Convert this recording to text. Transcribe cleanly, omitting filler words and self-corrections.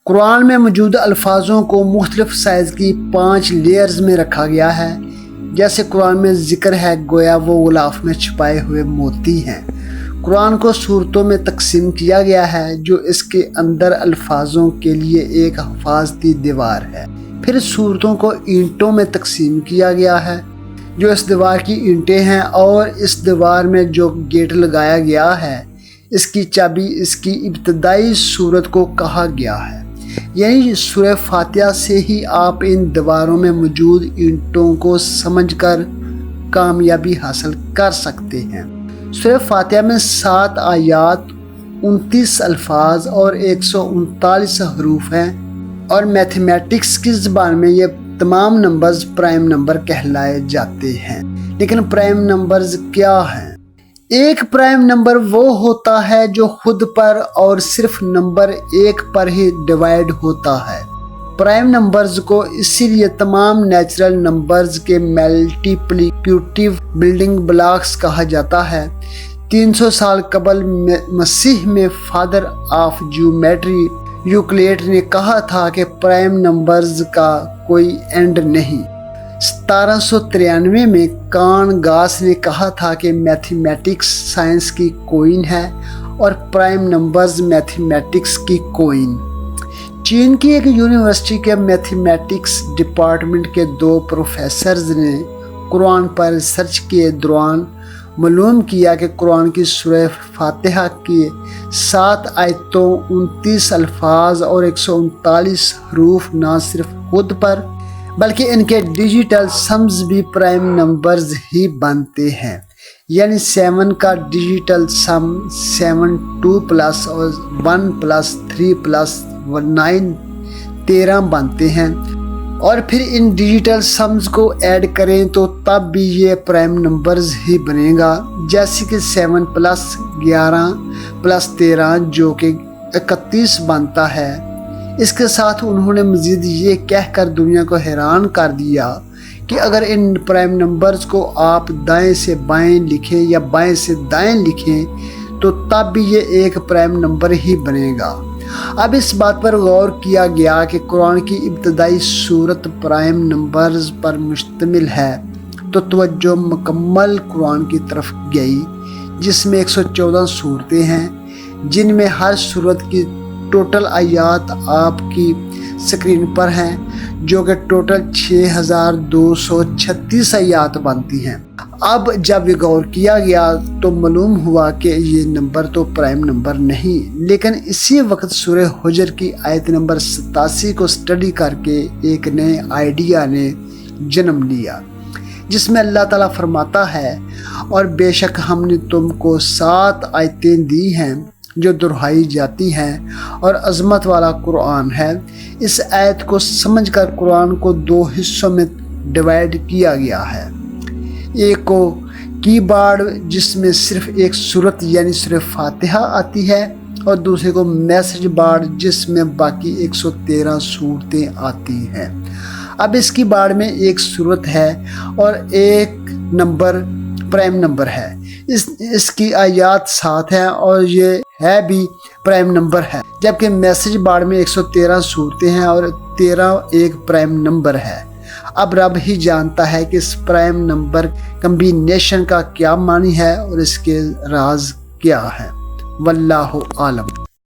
قرآن میں موجود الفاظوں کو مختلف سائز کی 5 لیئرز میں رکھا گیا ہے۔ جیسے قرآن میں ذکر ہے گویا وہ غلاف میں چھپائے ہوئے موتی ہیں۔ قرآن کو صورتوں میں تقسیم کیا گیا ہے جو اس کے اندر الفاظوں کے لیے ایک حفاظتی دیوار ہے۔ پھر صورتوں کو اینٹوں میں تقسیم کیا گیا ہے جو اس دیوار کی اینٹیں ہیں، اور اس دیوار میں جو گیٹ لگایا گیا ہے اس کی چابی اس کی ابتدائی صورت کو کہا گیا ہے۔ یعنی سورہ فاتحہ سے ہی آپ ان دیواروں میں موجود اینٹوں کو سمجھ کر کامیابی حاصل کر سکتے ہیں۔ سورہ فاتحہ میں 7 آیات، 29 الفاظ اور 139 حروف ہیں، اور میتھمیٹکس کی زبان میں یہ تمام نمبرز پرائم نمبر کہلائے جاتے ہیں۔ لیکن پرائم نمبرز کیا ہیں؟ ایک پرائم نمبر وہ ہوتا ہے جو خود پر اور صرف نمبر 1 پر ہی ڈیوائیڈ ہوتا ہے۔ پرائم نمبرز کو اسی لیے تمام نیچرل نمبرز کے ملٹیپلیکیٹیو بلڈنگ بلاکس کہا جاتا ہے۔ 300 سال قبل مسیح میں فادر آف جیومیٹری یوکلید نے کہا تھا کہ پرائم نمبرز کا کوئی اینڈ نہیں۔ 1793 میں کان گاس نے کہا تھا کہ میتھمیٹکس سائنس کی کوئن ہے اور پرائم نمبرز میتھمیٹکس کی کوئن۔ چین کی ایک یونیورسٹی کے میتھمیٹکس ڈپارٹمنٹ کے 2 پروفیسرز نے قرآن پر ریسرچ کے دوران معلوم کیا کہ قرآن کی سورہ فاتحہ کی 7 آیتوں، 29 الفاظ اور 139 حروف نہ صرف خود پر بلکہ ان کے ڈیجیٹل سمز بھی پرائم نمبرز ہی بنتے ہیں۔ یعنی 7 کا ڈیجیٹل سم 7 2 پلس اور 1 پلس 3 پلس 9 13 بنتے ہیں، اور پھر ان ڈیجیٹل سمز کو ایڈ کریں تو تب بھی یہ پرائم نمبرز ہی بنے گا، جیسے کہ 7 پلس 11 پلس 13 جو کہ 31 بنتا ہے۔ اس کے ساتھ انہوں نے مزید یہ کہہ کر دنیا کو حیران کر دیا کہ اگر ان پرائم نمبرز کو آپ دائیں سے بائیں لکھیں یا بائیں سے دائیں لکھیں تو تب بھی یہ ایک پرائم نمبر ہی بنے گا۔ اب اس بات پر غور کیا گیا کہ قرآن کی ابتدائی صورت پرائم نمبرز پر مشتمل ہے تو توجہ مکمل قرآن کی طرف گئی، جس میں 114 صورتیں ہیں، جن میں ہر صورت کی ٹوٹل آیات آپ کی سکرین پر ہیں، جو کہ ٹوٹل 6236 آیات بنتی ہیں۔ اب جب یہ غور کیا گیا تو معلوم ہوا کہ یہ نمبر تو پرائم نمبر نہیں، لیکن اسی وقت سورہ حجر کی آیت نمبر 87 کو سٹڈی کر کے ایک نئے آئیڈیا نے جنم لیا، جس میں اللہ تعالیٰ فرماتا ہے، اور بے شک ہم نے تم کو 7 آیتیں دی ہیں جو دہرائی جاتی ہیں اور عظمت والا قرآن ہے۔ اس آیت کو سمجھ کر قرآن کو 2 حصوں میں ڈیوائیڈ کیا گیا ہے، ایک کو کی بارڈ جس میں صرف ایک صورت یعنی سورہ فاتحہ آتی ہے، اور دوسرے کو میسج بارڈ جس میں باقی 113 صورتیں آتی ہیں۔ اب اس کی بارڈ میں ایک صورت ہے اور ایک نمبر پرائم نمبر ہے، اس کی آیات 7 ہیں اور یہ ہے بھی پرائم نمبر ہے، جبکہ میسج بارڈ میں 113 صورتیں ہیں اور 13 ایک پرائم نمبر ہے۔ اب رب ہی جانتا ہے کہ اس پرائم نمبر کمبینیشن کا کیا معنی ہے اور اس کے راز کیا ہے۔ واللہ عالم۔